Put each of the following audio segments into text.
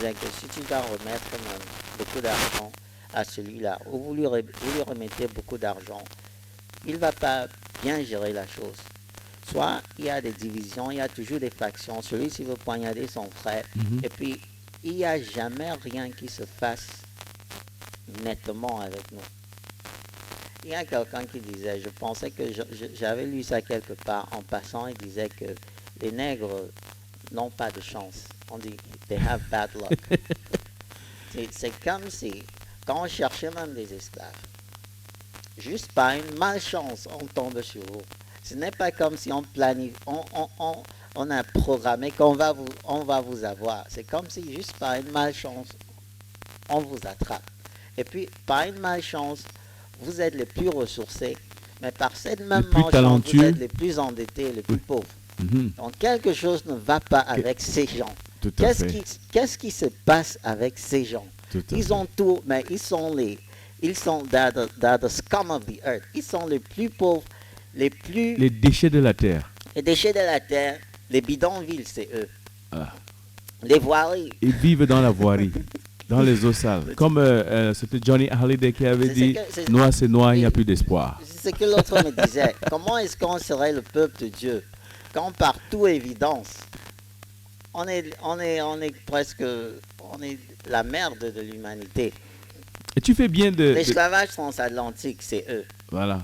C'est que si tu dois remettre même beaucoup d'argent à celui-là, ou vous lui remettez beaucoup d'argent, il ne va pas bien gérer la chose. Soit il y a des divisions, il y a toujours des factions, celui-ci veut poignarder son frère, Mhm. et puis il n'y a jamais rien qui se fasse nettement avec nous. Il y a quelqu'un qui disait, je pensais que j'avais lu ça quelque part en passant, il disait que les nègres n'ont pas de chance. On dit, they have bad luck. C'est comme si, quand on cherchait même des esclaves, juste par une malchance, on tombe sur vous. Ce n'est pas comme si on planifie, on a programmé on va vous avoir. C'est comme si juste par une malchance, on vous attrape. Et puis, par une malchance, vous êtes les plus ressourcés, mais par cette Les même plus malchance, vous talentueux. êtes les plus endettés et les Oui. plus pauvres. Mhm. Donc, quelque chose ne va pas Que- avec ces gens. Tout à fait. Qu'est-ce qui se passe avec ces gens? Tout à Ils fait. ont tout, mais ils sont dans the scum of the earth. Ils sont les plus pauvres, Les déchets de la terre. les déchets de la terre, les bidonvilles, c'est eux. Ah. Les voiries. Ils vivent dans la voirie, dans les eaux sales. Comme c'était Johnny Hallyday qui avait C'est ce dit que- noir c'est noir, il n'y a oui. plus d'espoir. C'est ce que l'autre me disait. Comment est-ce qu'on serait le peuple de Dieu quand par toute évidence, on est presque, on est la merde de l'humanité. Et tu fais bien de. L'esclavage transatlantique, c'est eux. Voilà.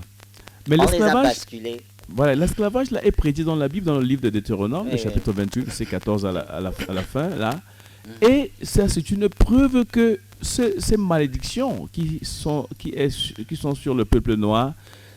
Mais On les a l'esclavage, basculés. voilà, l'esclavage là est prédit dans la Bible, dans le livre de Deutéronome, Oui, le oui. chapitre 28, verset 14 à la fin, là. Mhm. Et ça, c'est une preuve que ces malédictions qui sont sur le peuple noir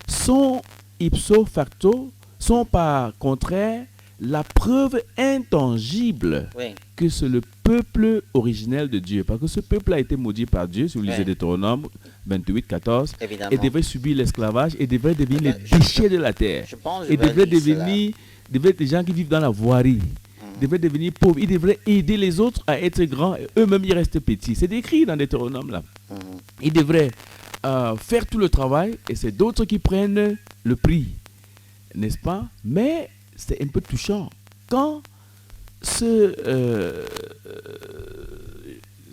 sont ipso facto, sont par contraire la preuve intangible Oui, que c'est le peuple originel de Dieu. Parce que ce peuple a été maudit par Dieu, si vous lisez Oui. Deutéronome 28, 14, évidemment. et devait subir l'esclavage et devait devenir les Je- déchets de la terre. Je pense que Et je vais devait lire cela. devenir des gens qui vivent dans la voirie. Mhm. Devaient devenir pauvres. Ils devraient aider les autres à être grands. Et eux-mêmes, ils restent petits. C'est décrit dans Deutéronome là. Mhm. Ils devraient faire tout le travail et c'est d'autres qui prennent le prix. N'est-ce pas? Mais c'est un peu touchant. Quand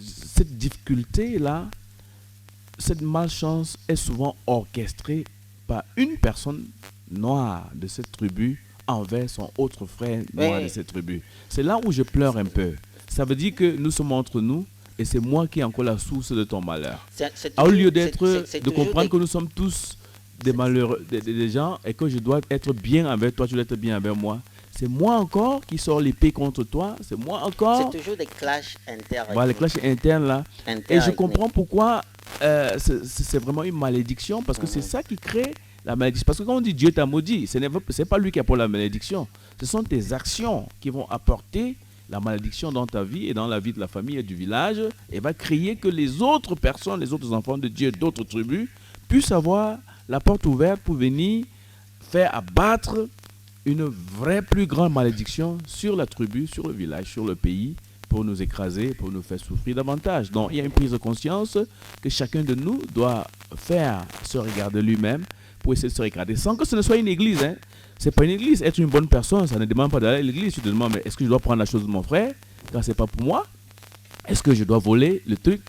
cette difficulté-là, cette malchance est souvent orchestrée par une personne noire de cette tribu envers son autre frère noir Oui. de cette tribu. C'est là où je pleure un peu. Ça veut dire que nous sommes entre nous et c'est moi qui ai encore la source de ton malheur. C'est Au toujours- lieu d'être, c'est de toujours comprendre des- que nous sommes tous des malheureux, des gens et que je dois être bien avec toi, tu dois être bien avec moi. C'est moi encore qui sors l'épée contre toi. C'est moi encore. c'est toujours des clashs Voilà, les clashs internes là. Et je interethniques. comprends pourquoi c'est vraiment une malédiction parce que c'est ça qui crée la malédiction. Parce que quand on dit Dieu t'a maudit, ce n'est pas lui qui apporte la malédiction. Ce sont tes actions qui vont apporter la malédiction dans ta vie et dans la vie de la famille et du village et va créer que les autres personnes, les autres enfants de Dieu, d'autres tribus, puissent avoir la porte ouverte pour venir faire abattre une vraie plus grande malédiction sur la tribu, sur le village, sur le pays, pour nous écraser, pour nous faire souffrir davantage. Donc il y a une prise de conscience que chacun de nous doit faire se regarder lui-même pour essayer de se regarder, sans que ce ne soit une église. Hein. C'est pas une église. Être une bonne personne, ça ne demande pas d'aller à l'église. Tu te demandes, mais est-ce que je dois prendre la chose de mon frère quand c'est pas pour moi? Est-ce que je dois voler le truc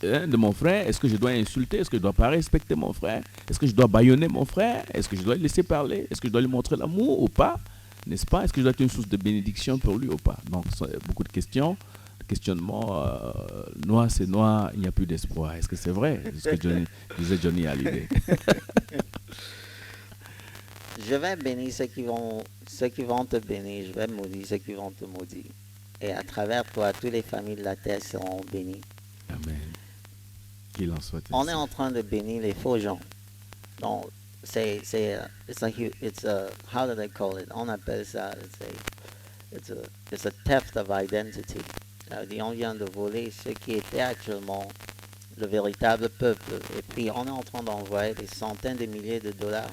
de mon frère? Est-ce que je dois insulter? Est-ce que je dois pas respecter mon frère? Est-ce que je dois bâillonner mon frère? Est-ce que je dois le laisser parler? Est-ce que je dois lui montrer l'amour ou pas? N'est-ce pas? Est-ce que je dois être une source de bénédiction pour lui ou pas? Donc, beaucoup de questions, questionnements. Noir, c'est noir, il n'y a plus d'espoir. Est-ce que c'est vrai? C'est ce que disait Johnny Hallyday. Je vais bénir ceux qui vont te bénir. Je vais maudire ceux qui vont te maudire. Et à travers toi, toutes les familles de la terre seront bénies. Amen. Qu'il en soit On est ainsi. en train de bénir les faux gens. Donc, how do they call it? On appelle ça, it's a theft of identity. Ça veut dire, on vient de voler ce qui était actuellement le véritable peuple. Et puis, on est en train d'envoyer des centaines de milliers de dollars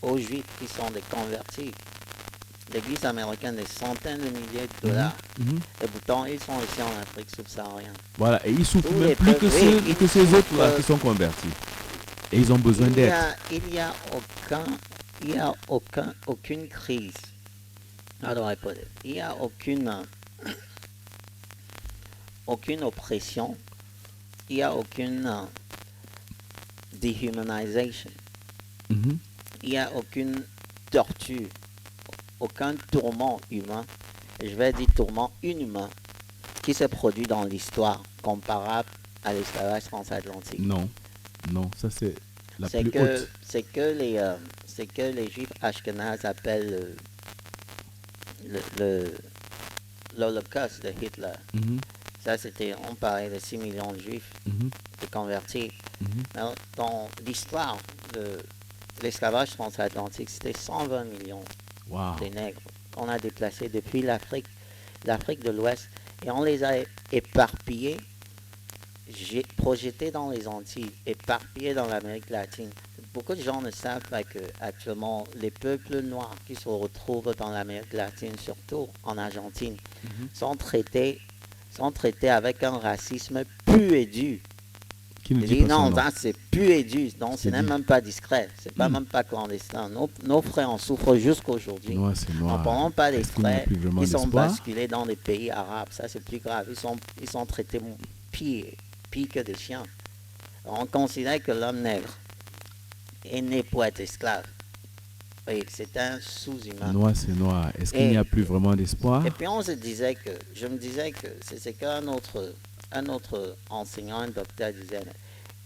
aux Juifs qui sont des convertis. L'Église américaine, des centaines de milliers de dollars. Mhm. Et pourtant, ils sont ici en Afrique subsaharienne. Voilà, et ils souffrent Tous même les plus peuples, oui, que ils ces autres-là souffrent. qui sont convertis. Et ils ont besoin d'aide. Il y a aucune crise. How do I put it? Il y a aucune oppression, il n'y a aucune dehumanization, Mhm. il n'y a aucune torture, aucun tourment humain, et je vais dire tourment inhumain, qui s'est produit dans l'histoire comparable à l'esclavage transatlantique. Non, non, ça c'est la C'est plus que, haute. c'est que les juifs ashkénazes appellent le- l'Holocauste de Hitler. Mhm. Ça, c'était, on parlait de 6 millions de juifs Mhm. de convertis. Mhm. Alors, dans l'histoire de l'esclavage transatlantique, c'était 120 millions Wow. de nègres qu'on a déplacés depuis l'Afrique de l'Ouest, et on les a éparpillés, projetés dans les Antilles, éparpillés dans l'Amérique latine. Beaucoup de gens ne savent pas que actuellement les peuples noirs qui se retrouvent dans l'Amérique latine, surtout en Argentine, Mhm. sont traités avec un racisme pu et dur. Qui ne Je dit dis pas son non, nom. ça, c'est pu et dur, donc C'est ce n'est dit. même pas discret, c'est pas Mm. même pas clandestin. Nos frères en souffrent jusqu'aujourd'hui. Noir, c'est En noir. parlant pas des Est-ce qu'il n'y a frères plus vraiment qui sont d'espoir? basculés dans des pays arabes, ça c'est plus grave. Ils sont traités pire, pire que des chiens. On considère que l'homme nègre est né pour être esclave. Oui, c'est un sous-humain. Noir, c'est noir. Est-ce qu'il n'y a plus vraiment d'espoir? Et puis je me disais que c'est qu'un un autre enseignant, un docteur disait,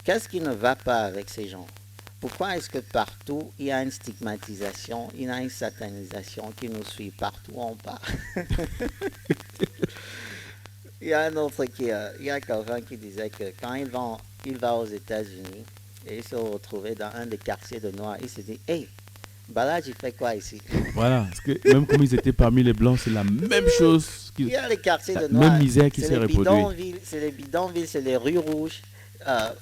qu'est-ce qui ne va pas avec ces gens? Pourquoi est-ce que partout il y a une stigmatisation, il y a une satanisation qui nous suit partout où on part? Il y a un autre il y a quelqu'un qui disait que quand il va aux États-Unis et il se retrouvait dans un des quartiers de Noirs, il se dit, hey, Balaj, il fait quoi ici? Voilà. Parce que même comme ils étaient parmi les blancs, c'est la même chose. Il y a les quartiers de La Noirs. même misère qui C'est s'est les reproduite. bidonvilles, c'est les bidonvilles, c'est les rues rouges.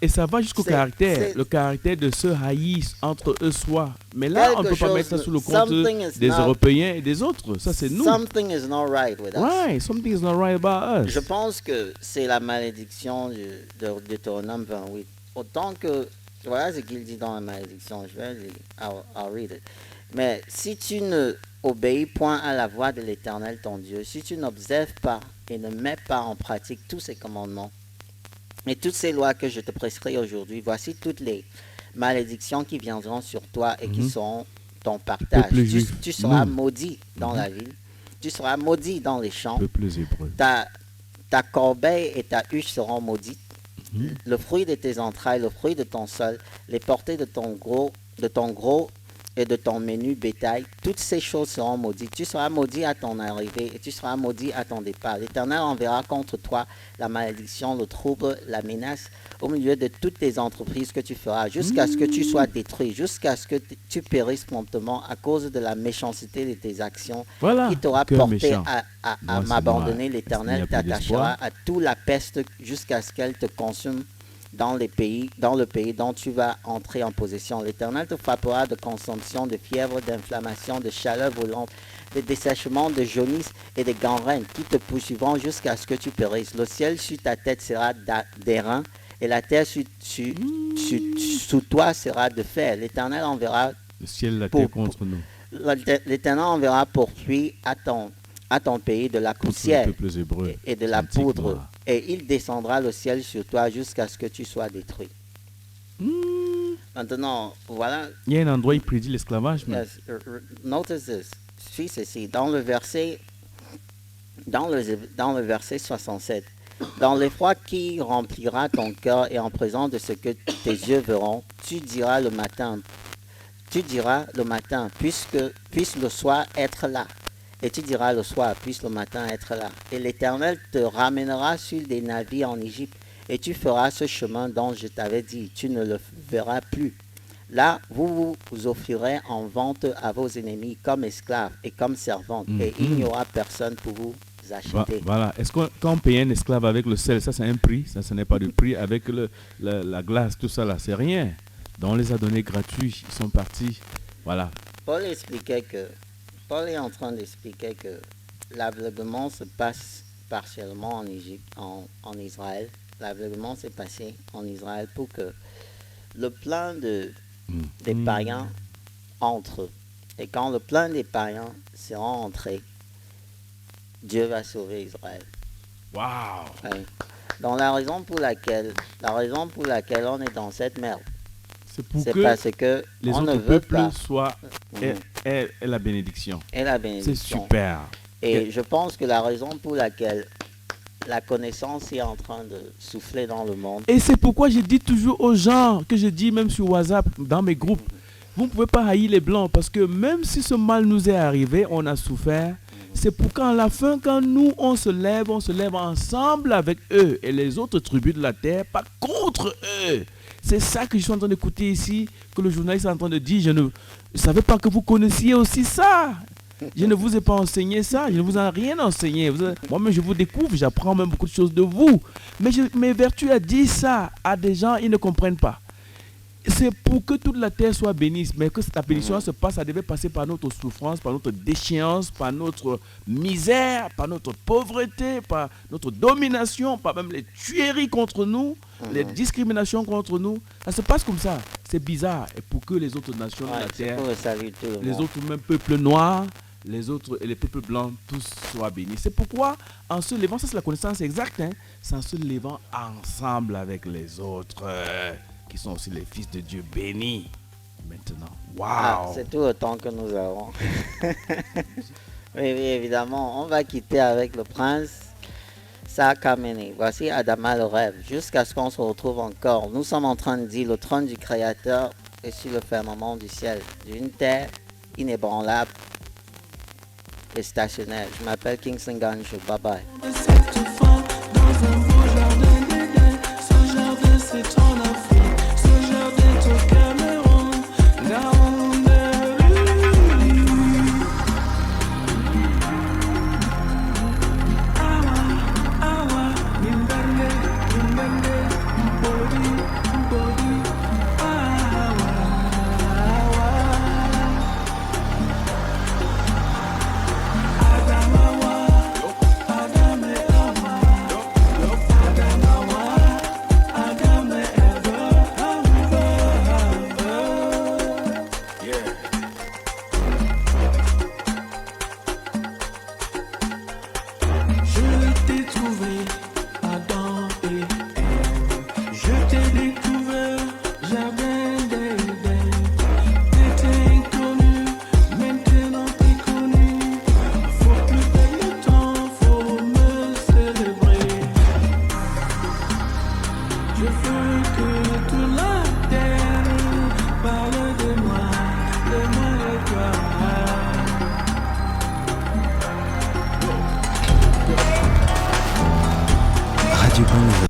Et ça va jusqu'au c'est- caractère. c'est- Le caractère de se haïssent entre eux soi. Mais là, on ne Quelque peut pas chose mettre ça de- sous le compte something is des not- Européens et des autres. Ça, c'est nous. Something is not right with us. Why? Something is not right about us. Je pense que c'est la malédiction de Deutéronome 28. Autant que, voilà ce qu'il dit dans la malédiction, je vais lire, I'll read it. Mais si tu ne obéis point à la voix de l'Éternel ton Dieu, si tu n'observes pas et ne mets pas en pratique tous ces commandements et toutes ces lois que je te prescris aujourd'hui, voici toutes les malédictions qui viendront sur toi et qui Mhm. seront ton partage. peuple juif. Tu seras Nous. maudit dans Mhm. la ville, tu seras maudit dans les champs. Peuples hébreux. Ta corbeille et ta huche seront maudites. Mhm. Le fruit de tes entrailles, le fruit de ton sol, les portées de ton gros et de ton menu bétail, toutes ces choses seront maudites. Tu seras maudit à ton arrivée et tu seras maudit à ton départ. L'Éternel enverra contre toi la malédiction, le trouble, la menace au milieu de toutes tes entreprises que tu feras, jusqu'à ce que tu sois détruit, jusqu'à ce que tu périsses promptement à cause de la méchanceté de tes actions. Voilà. Qui t'aura Cœur porté méchant. à Moi, c'est m'abandonner, noir. l'Éternel Est-ce qu'il n'y a plus t'attachera d'espoir? à toute la peste jusqu'à ce qu'elle te consume dans le pays dont tu vas entrer en possession. L'Éternel te frappera de consomption, de fièvre, d'inflammation, de chaleur brûlante, de dessèchement, de jaunisse et de gangrène qui te poursuivront jusqu'à ce que tu périsses. Le ciel sur ta tête sera d'airain et la terre sous toi sera de fer. L'Éternel enverra Le ciel et la Pour- terre contre nous. L'Éternel enverra pour pluie à ton pays de la Contre les poussière peuples hébreux. et de la Antique poudre, noir. et il descendra le ciel sur toi jusqu'à ce que tu sois détruit. Maintenant, voilà, Il y a un endroit où il prédit l'esclavage. mais- yes, notice this, suis ceci, dans le verset 67, dans l'effroi qui remplira ton cœur et en présence de ce que tes yeux verront, tu diras le matin, puisse le soir être là. Et tu diras le soir, puisse le matin être là. Et l'Éternel te ramènera sur des navires en Égypte, et tu feras ce chemin dont je t'avais dit, tu ne le verras plus. Là, vous vous offrirez en vente à vos ennemis comme esclaves et comme servantes, et il n'y aura personne pour vous acheter. Voilà. Est-ce qu'on quand on paye un esclave avec le sel, ça c'est un prix, ça ce n'est pas de prix. Avec la glace, tout ça là, c'est rien. Donc on les a donnés gratuits, ils sont partis. Voilà. Paul est en train d'expliquer que l'aveuglement se passe partiellement en Égypte, en Israël. L'aveuglement s'est passé en Israël pour que le plan des païens entre. Et quand le plan des païens sera entré, Dieu va sauver Israël. Waouh. Oui. Donc la raison pour laquelle on est dans cette merde, C'est pour c'est que parce que les on ne autres veut peuples pas. soient Mhm. et la bénédiction. Et la C'est bénédiction. super. Et je pense que la raison pour laquelle la connaissance est en train de souffler dans le monde, Et c'est pourquoi je dis toujours aux gens, que je dis même sur WhatsApp, dans mes groupes, vous ne pouvez pas haïr les Blancs parce que même si ce mal nous est arrivé, on a souffert, c'est pour qu'à la fin, quand nous, on se lève ensemble avec eux et les autres tribus de la terre, pas contre eux. C'est ça que je suis en train d'écouter ici, que le journaliste est en train de dire. Je ne savais pas que vous connaissiez aussi ça. Je ne vous ai pas enseigné ça, je ne vous ai rien enseigné. Moi-même, je vous découvre, j'apprends même beaucoup de choses de vous. Mais mes vertus à dire ça à des gens, ils ne comprennent pas. C'est pour que toute la terre soit bénie, mais que cette bénédiction se passe, ça devait passer par notre souffrance, par notre déchéance, par notre misère, par notre pauvreté, par notre domination, par même les tueries contre nous, les discriminations contre nous. Ça se passe comme ça. C'est bizarre. Et pour que les autres nations de la c'est terre, pour le salut de tout le les monde. autres même peuples noirs, les autres et les peuples blancs, tous soient bénis. C'est pourquoi, en se levant, ça c'est la connaissance exacte, hein, c'est en se levant ensemble avec les autres, qui sont aussi les fils de Dieu bénis. Maintenant, waouh! C'est tout le temps que nous avons. Oui, évidemment, on va quitter avec le prince Sakamene. Voici Adama le rêve, jusqu'à ce qu'on se retrouve encore. Nous sommes en train de dire le trône du Créateur est sur le firmament du ciel, d'une terre inébranlable et stationnaire. Je m'appelle Kingston Gancho. Bye bye. Je veux que tout